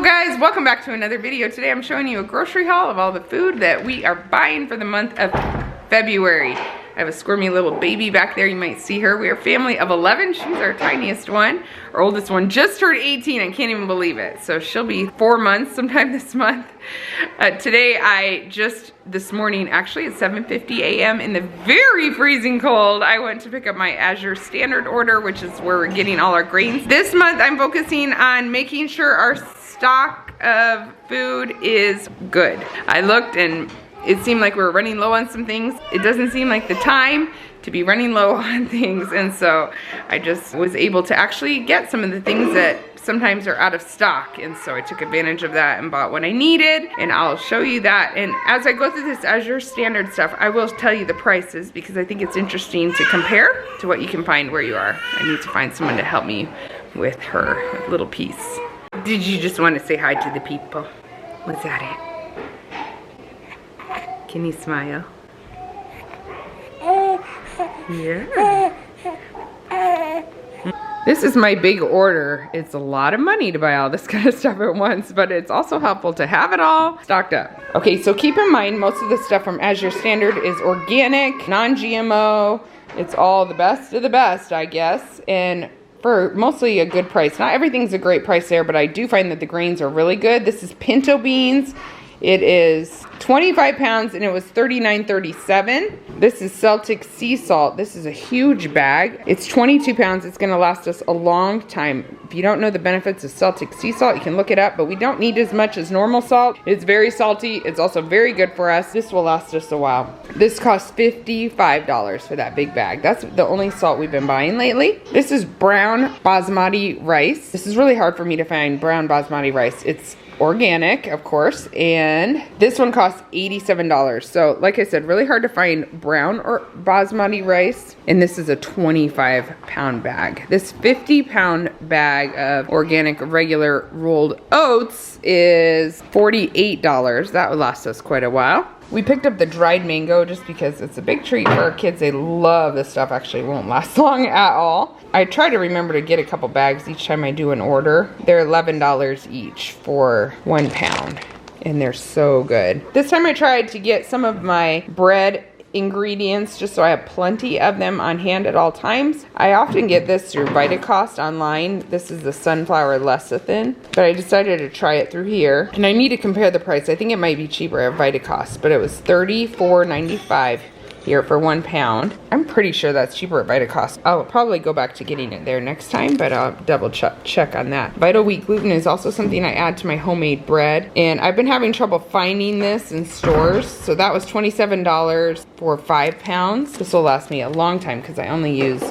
Guys, welcome back to another video. Today I'm showing you a grocery haul of all the food that we are buying for the month of February. I have a squirmy little baby back there. You might see her. We are a family of 11. She's our tiniest one. Our oldest one just turned 18. I can't even believe it. So she'll be 4 months sometime this month. Today, this morning, actually at 7:50 a.m. in the very freezing cold, I went to pick up my Azure Standard order, which is where we're getting all our grains. This month, I'm focusing on making sure our stock of food is good. I looked and it seemed like we were running low on some things. It doesn't seem like the time to be running low on things, and so I just was able to actually get some of the things that sometimes are out of stock, and so I took advantage of that and bought what I needed, and I'll show you that. And as I go through this Azure Standard stuff, I will tell you the prices because I think it's interesting to compare to what you can find where you are. I need to find someone to help me with her little piece. Did you just want to say hi to the people? Was that it? Can you smile? Yeah. This is my big order. It's a lot of money to buy all this kind of stuff at once, but it's also helpful to have it all stocked up. Okay, so keep in mind, most of the stuff from Azure Standard is organic, non-GMO. It's all the best of the best, I guess, and for mostly a good price. Not everything's a great price there, but I do find that the grains are really good. This is pinto beans. It is 25 pounds and it was $39.37. This is Celtic sea salt. This is a huge bag. It's 22 pounds. It's gonna last us a long time. If you don't know the benefits of Celtic sea salt, you can look it up, but we don't need as much as normal salt. It's very salty. It's also very good for us. This will last us a while. This costs $55 for that big bag. That's the only salt we've been buying lately. This is brown basmati rice. This is really hard for me to find brown basmati rice. It's organic, of course, and this one costs $87. So like I said, really hard to find brown or basmati rice, and this is a 25-pound bag. This 50-pound bag of organic regular rolled oats is $48. That would last us quite a while. We picked up the dried mango just because it's a big treat for our kids. They love this stuff. Actually, it won't last long at all. I try to remember to get a couple bags each time I do an order. They're $11 each for 1 pound, and they're so good. This time I tried to get some of my bread ingredients just so I have plenty of them on hand at all times. I often get this through Vitacost online. This is the sunflower lecithin, but I decided to try it through here, and I need to compare the price. I think it might be cheaper at Vitacost, but it was $34.95 here for 1 pound. I'm pretty sure that's cheaper at Vitacost. I'll probably go back to getting it there next time, but I'll double check on that. Vital wheat gluten is also something I add to my homemade bread, and I've been having trouble finding this in stores. So that was $27 for 5 pounds. This will last me a long time because I only use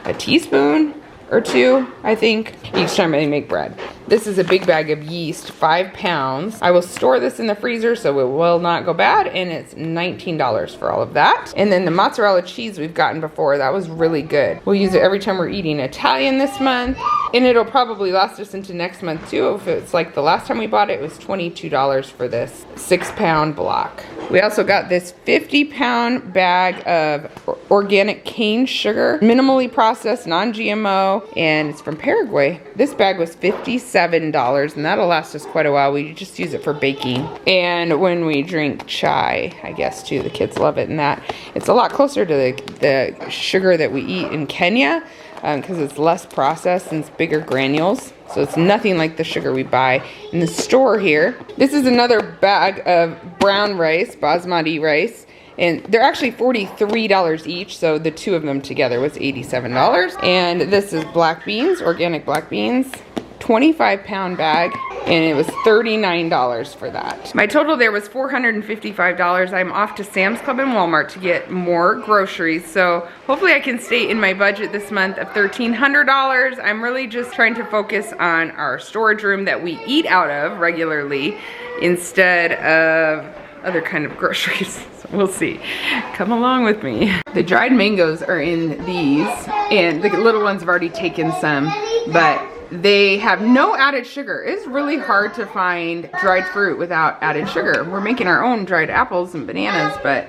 a teaspoon or two, I think, each time I make bread. This is a big bag of yeast, 5 pounds. I will store this in the freezer so it will not go bad, and it's $19 for all of that. And then the mozzarella cheese we've gotten before, that was really good. We'll use it every time we're eating Italian this month, and it'll probably last us into next month too. If it's like the last time we bought it, it was $22 for this 6-pound block. We also got this 50-pound bag of organic cane sugar, minimally processed, non-GMO, and it's from Paraguay. This bag was $57, and that'll last us quite a while. We just use it for baking. And when we drink chai, I guess too, the kids love it, and that. It's a lot closer to the sugar that we eat in Kenya, because it's less processed and it's bigger granules. So it's nothing like the sugar we buy in the store here. This is another bag of brown rice, basmati rice, and they're actually $43 each, so the two of them together was $87. And this is black beans, organic black beans, 25-pound bag, and it was $39 for that. My total there was $455. I'm off to Sam's Club and Walmart to get more groceries, so hopefully I can stay in my budget this month of $1,300. I'm really just trying to focus on our storage room that we eat out of regularly instead of other kind of groceries. So we'll see. Come along with me. The dried mangoes are in these, and the little ones have already taken some, but they have no added sugar. It's really hard to find dried fruit without added sugar. We're making our own dried apples and bananas, but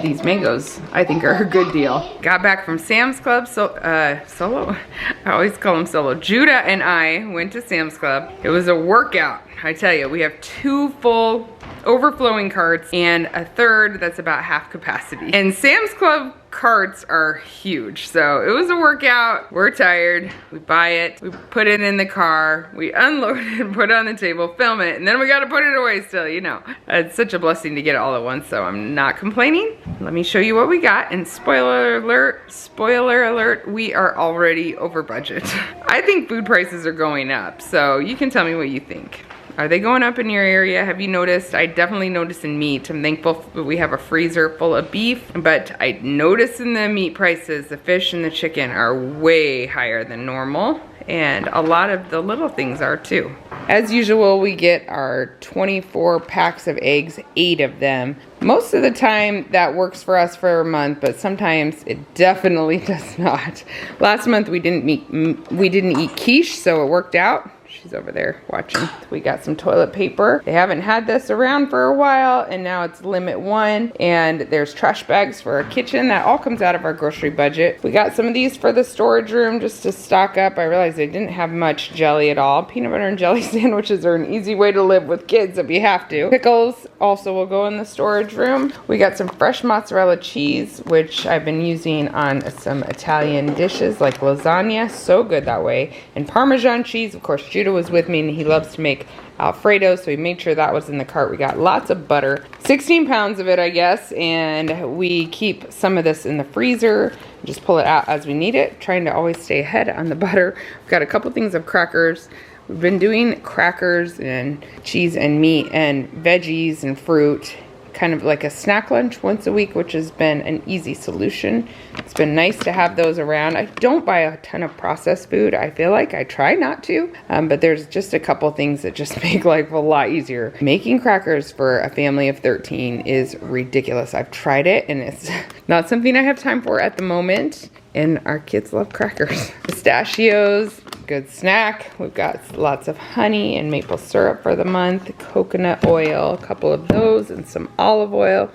these mangoes I think are a good deal. Got back from Sam's Club, solo. I always call them solo. Judah and I went to Sam's Club. It was a workout. I tell you, we have 2 full overflowing carts and a third that's about half capacity. And Sam's Club carts are huge, so it was a workout. We're tired. We buy it, we put it in the car, we unload it and put it on the table, film it, and then we gotta put it away still, you know. It's such a blessing to get it all at once, so I'm not complaining. Let me show you what we got, and spoiler alert, we are already over budget. I think food prices are going up, so you can tell me what you think. Are they going up in your area? Have you noticed? I definitely noticed in meat. I'm thankful we have a freezer full of beef, but I noticed in the meat prices, the fish and the chicken are way higher than normal, and a lot of the little things are too. As usual, we get our 24 packs of eggs, 8 of them. Most of the time that works for us for a month, but sometimes it definitely does not. Last month we didn't eat quiche, so it worked out. She's over there watching. We got some toilet paper. They haven't had this around for a while, and now it's limit 1. And there's trash bags for our kitchen. That all comes out of our grocery budget. We got some of these for the storage room just to stock up. I realized they didn't have much jelly at all. Peanut butter and jelly sandwiches are an easy way to live with kids if you have to. Pickles also will go in the storage room. We got some fresh mozzarella cheese, which I've been using on some Italian dishes like lasagna. So good that way. And Parmesan cheese, of course, Judah was with me and he loves to make Alfredo, so we made sure that was in the cart. We got lots of butter, 16 pounds of it, I guess, and we keep some of this in the freezer, just pull it out as we need it, trying to always stay ahead on the butter. We've got a couple things of crackers. We've been doing crackers and cheese and meat and veggies and fruit, kind of like a snack lunch once a week, which has been an easy solution. It's been nice to have those around. I don't buy a ton of processed food. I feel like I try not to, but there's just a couple things that just make life a lot easier. Making crackers for a family of 13 is ridiculous. I've tried it and it's not something I have time for at the moment. And our kids love crackers. Pistachios, good snack. We've got lots of honey and maple syrup for the month, coconut oil, a couple of those, and some olive oil.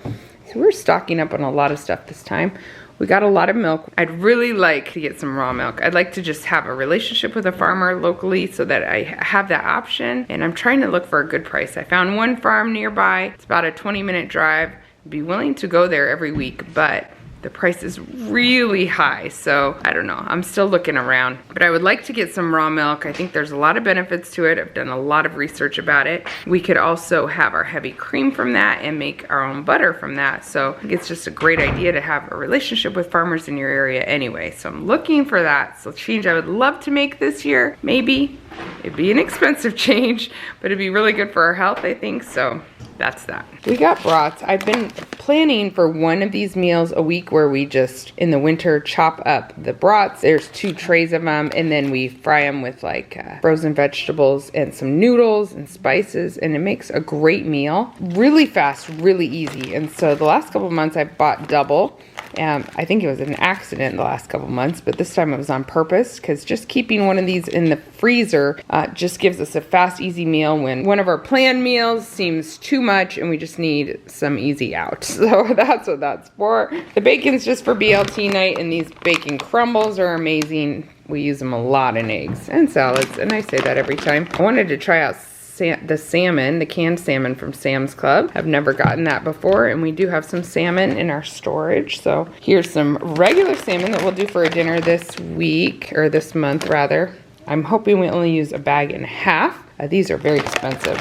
So we're stocking up on a lot of stuff this time. We got a lot of milk. I'd really like to get some raw milk. I'd like to just have a relationship with a farmer locally so that I have that option. And I'm trying to look for a good price. I found one farm nearby. It's about a 20-minute drive. I'd be willing to go there every week, but the price is really high, so I don't know. I'm still looking around, but I would like to get some raw milk. I think there's a lot of benefits to it. I've done a lot of research about it. We could also have our heavy cream from that and make our own butter from that. So I think it's just a great idea to have a relationship with farmers in your area anyway. So I'm looking for that. So change I would love to make this year. Maybe. It'd be an expensive change, but it'd be really good for our health, I think. So that's that. We got brats. I've been planning for one of these meals a week where we just, in the winter, chop up the brats. There's 2 trays of them, and then we fry them with like frozen vegetables and some noodles and spices, and it makes a great meal. Really fast, really easy. And so the last couple of months I've bought double. I think it was an accident the last couple months, but this time it was on purpose because just keeping one of these in the freezer just gives us a fast, easy meal when one of our planned meals seems too much and we just need some easy out. So that's what that's for. The bacon's just for BLT night, and these bacon crumbles are amazing. We use them a lot in eggs and salads, and I say that every time. I wanted to try out the salmon, the canned salmon from Sam's Club. I've never gotten that before, and we do have some salmon in our storage. So here's some regular salmon that we'll do for a dinner this week, or this month rather. I'm hoping we only use a bag and a half. These are very expensive.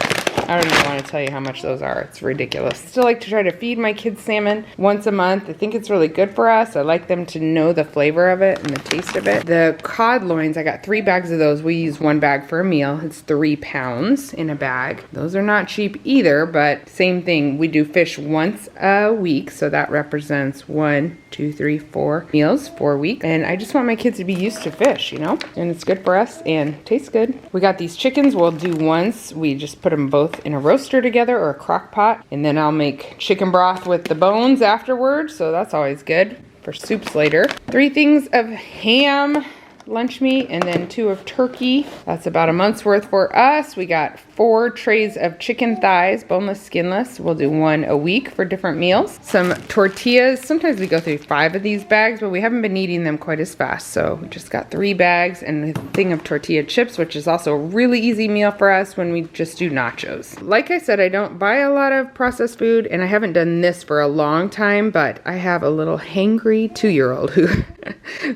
I don't even want to tell you how much those are. It's ridiculous. Still like to try to feed my kids salmon once a month. I think it's really good for us. I like them to know the flavor of it and the taste of it. The cod loins, I got 3 bags of those. We use 1 bag for a meal. It's 3 pounds in a bag. Those are not cheap either, but same thing. We do fish once a week, so that represents 1, 2, 3, 4 meals, 4 weeks. And I just want my kids to be used to fish, you know? And it's good for us and tastes good. We got these chickens. We'll do once. We just put them both in a roaster together or a crock pot, and then I'll make chicken broth with the bones afterwards, so that's always good for soups later. 3 things of ham. lunch meat, and then 2 of turkey. That's about a month's worth for us. We got 4 trays of chicken thighs, boneless, skinless. We'll do 1 a week for different meals. Some tortillas. Sometimes we go through 5 of these bags, but we haven't been eating them quite as fast. So we just got 3 bags and a thing of tortilla chips, which is also a really easy meal for us when we just do nachos. Like I said, I don't buy a lot of processed food, and I haven't done this for a long time, but I have a little hangry 2-year-old who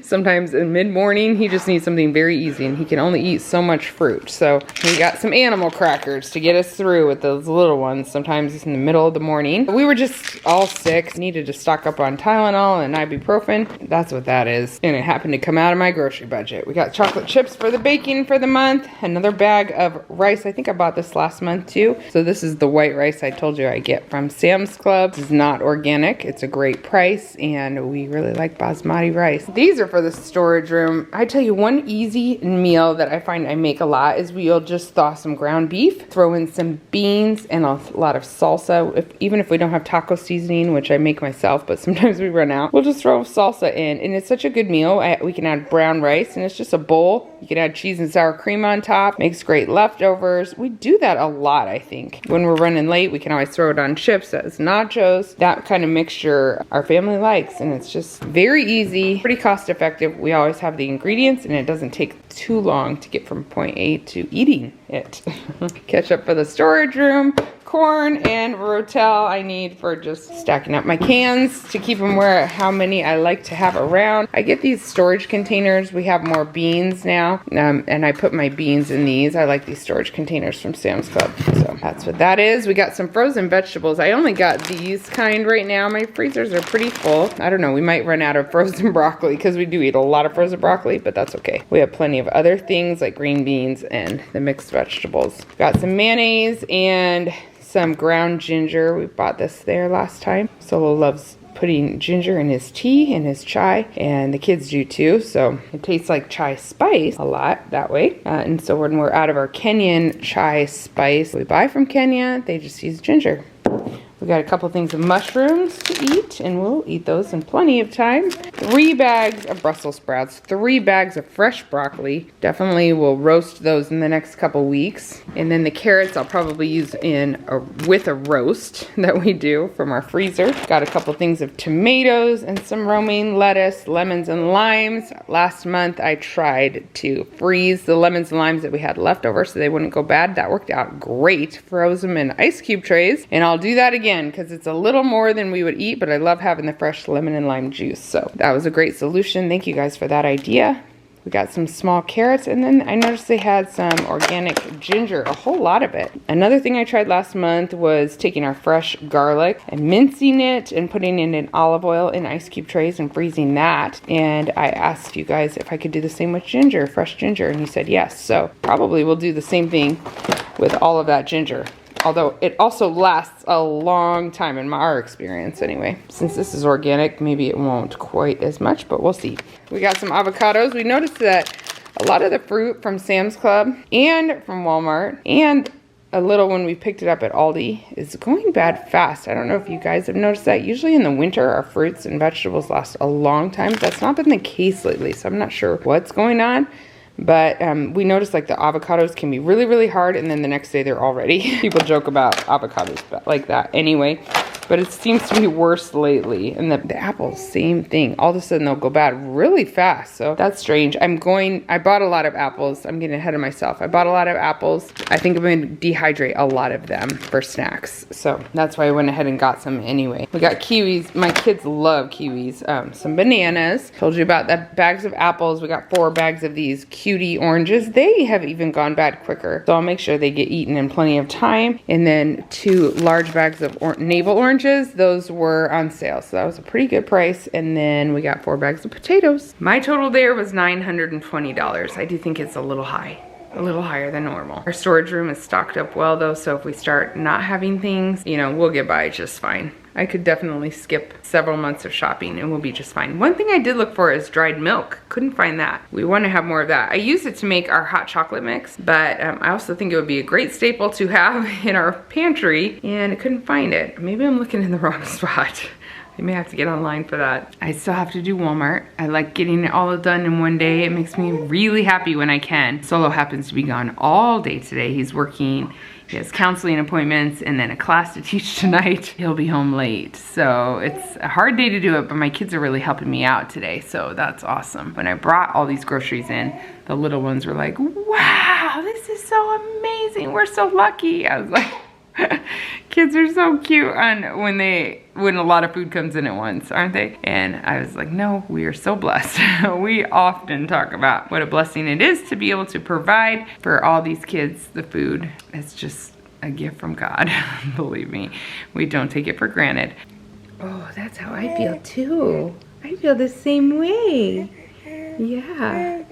sometimes in mid-morning he just needs something very easy, and he can only eat so much fruit. So we got some animal crackers to get us through with those little ones. Sometimes it's in the middle of the morning. We were just all sick, needed to stock up on Tylenol and ibuprofen. That's what that is. And it happened to come out of my grocery budget. We got chocolate chips for the baking for the month. Another bag of rice. I think I bought this last month too. So this is the white rice I told you I get from Sam's Club. This is not organic. It's a great price, and we really like basmati rice. These are for the storage room. I tell you, one easy meal that I find I make a lot is we'll just thaw some ground beef, throw in some beans and a lot of salsa. Even if we don't have taco seasoning, which I make myself, but sometimes we run out, we'll just throw salsa in, and it's such a good meal. We can add brown rice, and it's just a bowl. You can add cheese and sour cream on top. Makes great leftovers. We do that a lot, I think. When we're running late, we can always throw it on chips as nachos. That kind of mixture our family likes, and it's just very easy, pretty cost effective. We always have the ingredients, and it doesn't take too long to get from point A to eating it. Ketchup for the storage room. Corn and rotel I need for just stacking up my cans to keep them how many I like to have around. I get these storage containers. We have more beans now, and I put my beans in these. I like these storage containers from Sam's Club. So that's what that is. We got some frozen vegetables. I only got these kind right now. My freezers are pretty full. I don't know, we might run out of frozen broccoli because we do eat a lot of frozen broccoli, but that's okay. We have plenty of other things like green beans and the mixed vegetables. Got some mayonnaise and some ground ginger. We bought this there last time. Solo loves putting ginger in his tea and his chai, and the kids do too, so it tastes like chai spice a lot that way. And so when we're out of our Kenyan chai spice we buy from Kenya, they just use ginger. We got a couple things of mushrooms to eat, and we'll eat those in plenty of time. 3 bags of Brussels sprouts, 3 bags of fresh broccoli. Definitely will roast those in the next couple weeks. And then the carrots I'll probably use with a roast that we do from our freezer. Got a couple things of tomatoes and some romaine lettuce, lemons and limes. Last month I tried to freeze the lemons and limes that we had left over so they wouldn't go bad. That worked out great. Froze them in ice cube trays, and I'll do that again because it's a little more than we would eat, but I love having the fresh lemon and lime juice. So that was a great solution. Thank you guys for that idea. We got some small carrots, and then I noticed they had some organic ginger, a whole lot of it. Another thing I tried last month was taking our fresh garlic and mincing it and putting it in olive oil in ice cube trays and freezing that. And I asked you guys if I could do the same with ginger, fresh ginger, and you said yes. So probably we'll do the same thing with all of that ginger. Although it also lasts a long time in our experience anyway. Since this is organic, maybe it won't quite as much, but we'll see. We got some avocados. We noticed that a lot of the fruit from Sam's Club and from Walmart and a little when we picked it up at Aldi is going bad fast. I don't know if you guys have noticed that. Usually in the winter, our fruits and vegetables last a long time. That's not been the case lately, so I'm not sure what's going on. But we noticed like the avocados can be really, really hard, and then the next day they're all ready. People joke about avocados like that anyway. But it seems to be worse lately. And the apples, same thing. All of a sudden they'll go bad really fast. So that's strange. I bought a lot of apples. I'm getting ahead of myself. I bought a lot of apples. I think I'm going to dehydrate a lot of them for snacks. So that's why I went ahead and got some anyway. We got kiwis. My kids love kiwis. Some bananas. Told you about that. Bags of apples. We got 4 bags of these cutie oranges. They have even gone bad quicker. So I'll make sure they get eaten in plenty of time. And then 2 large bags of navel oranges. Those were on sale, so that was a pretty good price. And then we got 4 bags of potatoes. My total there was $920. I do think it's a little high. A little higher than normal. Our storage room is stocked up well though, so if we start not having things, you know, we'll get by just fine. I could definitely skip several months of shopping and we'll be just fine. One thing I did look for is dried milk. Couldn't find that. We want to have more of that. I use it to make our hot chocolate mix, but I also think it would be a great staple to have in our pantry, and I couldn't find it. Maybe I'm looking in the wrong spot. I may have to get online for that. I still have to do Walmart. I like getting it all done in one day. It makes me really happy when I can. Solo happens to be gone all day today. He's working. He has counseling appointments and then a class to teach tonight. He'll be home late. So it's a hard day to do it, but my kids are really helping me out today. So that's awesome. When I brought all these groceries in, the little ones were like, wow, this is so amazing. We're so lucky. I was like, kids are so cute on when a lot of food comes in at once, aren't they? And I was like, no, we are so blessed. We often talk about what a blessing it is to be able to provide for all these kids the food. It's just a gift from God. Believe me, we don't take it for granted. Oh, that's how I feel too. I feel the same way. Yeah.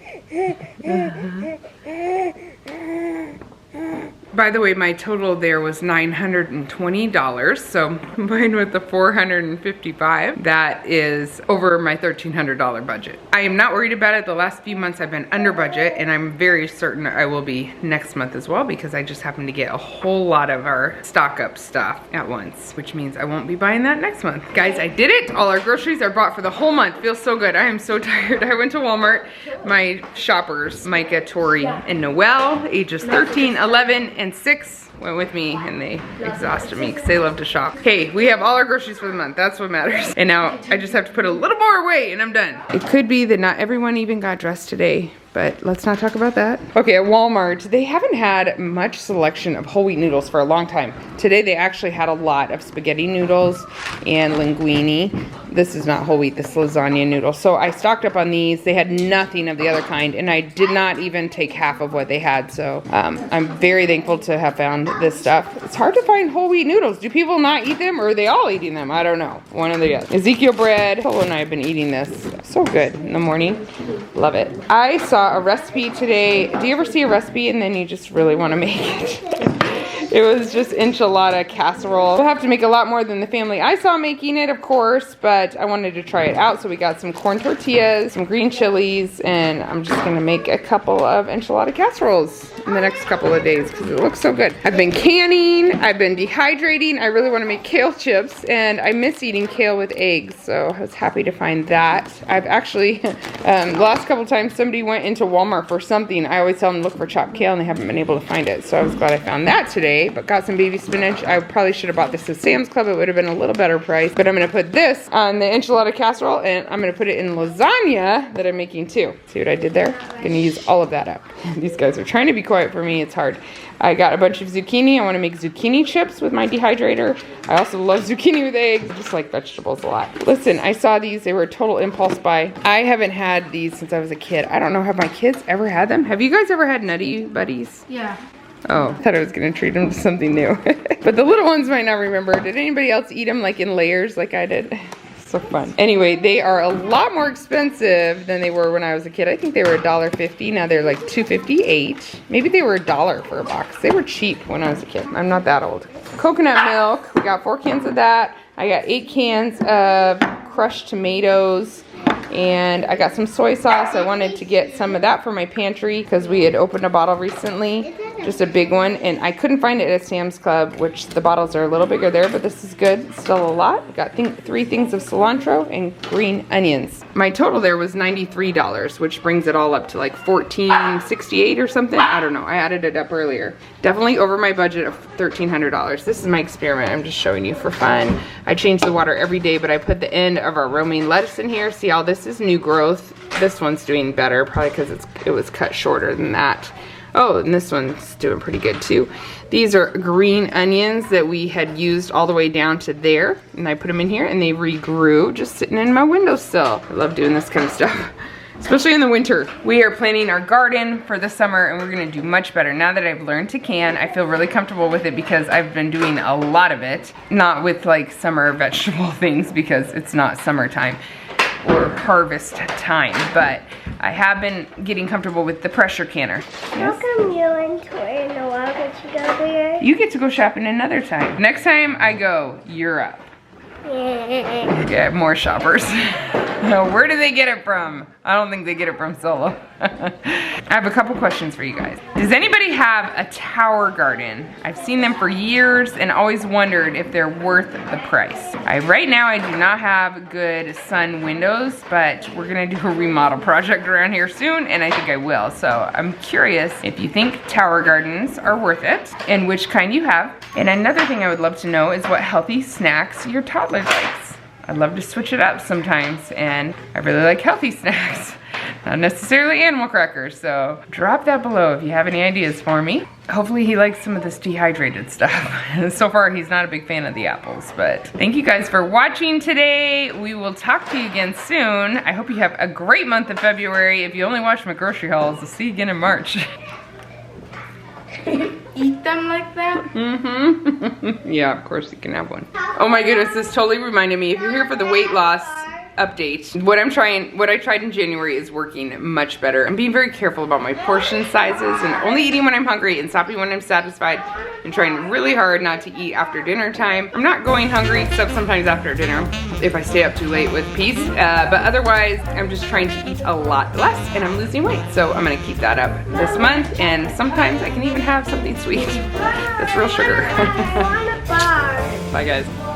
By the way, my total there was $920, so combined with the $455, that is over my $1,300 budget. I am not worried about it. The last few months I've been under budget, and I'm very certain I will be next month as well, because I just happened to get a whole lot of our stock up stuff at once, which means I won't be buying that next month. Guys, I did it. All our groceries are bought for the whole month. Feels so good. I am so tired. I went to Walmart. My shoppers, Micah, Tori, and Noelle, ages 13, 11, and 6, went with me, and they exhausted me because they love to shop. Hey, we have all our groceries for the month. That's what matters. And now I just have to put a little more away and I'm done. It could be that not everyone even got dressed today, but let's not talk about that. Okay, at Walmart, they haven't had much selection of whole wheat noodles for a long time. Today they actually had a lot of spaghetti noodles and linguine. This is not whole wheat, this is lasagna noodles. So I stocked up on these. They had nothing of the other kind, and I did not even take half of what they had. So I'm very thankful to have found this stuff. It's hard to find whole wheat noodles. Do people not eat them, or are they all eating them? I don't know. One or the other. Ezekiel bread. Polo and I have been eating this. So good in the morning. Love it. I saw a recipe today. Do you ever see a recipe and then you just really want to make it? It was just enchilada casserole. We'll have to make a lot more than the family I saw making it, of course, but I wanted to try it out. So we got some corn tortillas, some green chilies, and I'm just gonna make a couple of enchilada casseroles in the next couple of days because it looks so good. I've been canning, I've been dehydrating. I really want to make kale chips, and I miss eating kale with eggs, so I was happy to find that. I've actually, the last couple times somebody went into Walmart for something, I always tell them to look for chopped kale, and they haven't been able to find it. So I was glad I found that today, but got some baby spinach. I probably should have bought this at Sam's Club. It would have been a little better price, but I'm going to put this on the enchilada casserole, and I'm going to put it in lasagna that I'm making too. See what I did there? I'm going to use all of that up. These guys are trying to be quiet for me. It's hard. I got a bunch of zucchini. I want to make zucchini chips with my dehydrator. I also love zucchini with eggs. I just like vegetables a lot. Listen, I saw these. They were a total impulse buy. I haven't had these since I was a kid. I don't know, have my kids ever had them? Have you guys ever had Nutty Buddies? Yeah. Oh, I thought I was going to treat them to something new. But the little ones might not remember. Did anybody else eat them like in layers like I did? So fun. Anyway, they are a lot more expensive than they were when I was a kid. I think they were $1.50. Now they're like $2.58. Maybe they were $1 for a box. They were cheap when I was a kid. I'm not that old. Coconut milk. We got 4 cans of that. I got 8 cans of crushed tomatoes. And I got some soy sauce. I wanted to get some of that for my pantry because we had opened a bottle recently, just a big one, and I couldn't find it at Sam's Club, which the bottles are a little bigger there, but this is good. It's still a lot. I got 3 things of cilantro and green onions. My total there was $93, which brings it all up to like $14.68 or something. I don't know. I added it up earlier. Definitely over my budget of $1,300. This is my experiment. I'm just showing you for fun. I change the water every day, but I put the end of our romaine lettuce in here. See how this is new growth. This one's doing better, probably because it was cut shorter than that. Oh, and this one's doing pretty good too. These are green onions that we had used all the way down to there, and I put them in here and they regrew just sitting in my windowsill. I love doing this kind of stuff, especially in the winter. We are planning our garden for the summer, and we're gonna do much better. Now that I've learned to can, I feel really comfortable with it because I've been doing a lot of it, not with like summer vegetable things because it's not summertime or harvest time, but I have been getting comfortable with the pressure canner. How come you and Tori and Noelle get to go there? You get to go shopping another time. Next time I go, you're up. Get more shoppers. Where do they get it from? I don't think they get it from Solo. I have a couple questions for you guys. Does anybody have a tower garden? I've seen them for years and always wondered if they're worth the price. Right now I do not have good sun windows, but we're gonna do a remodel project around here soon, and I think I will. So I'm curious if you think tower gardens are worth it and which kind you have. And another thing I would love to know is what healthy snacks your toddler likes. I love to switch it up sometimes, and I really like healthy snacks. Not necessarily animal crackers, so drop that below if you have any ideas for me. Hopefully he likes some of this dehydrated stuff. So far he's not a big fan of the apples, but thank you guys for watching today. We will talk to you again soon. I hope you have a great month of February. If you only watch my grocery hauls, I'll see you again in March. Eat them like that? Mm-hmm. Yeah, of course you can have one. Oh my goodness, this totally reminded me. If you're here for the weight loss update, what I tried in January is working much better. I'm being very careful about my portion sizes and only eating when I'm hungry and stopping when I'm satisfied, and trying really hard not to eat after dinner time. I'm not going hungry except sometimes after dinner if I stay up too late with peace, but otherwise I'm just trying to eat a lot less, and I'm losing weight. So I'm gonna keep that up this month, and sometimes I can even have something sweet that's real sugar. Bye guys.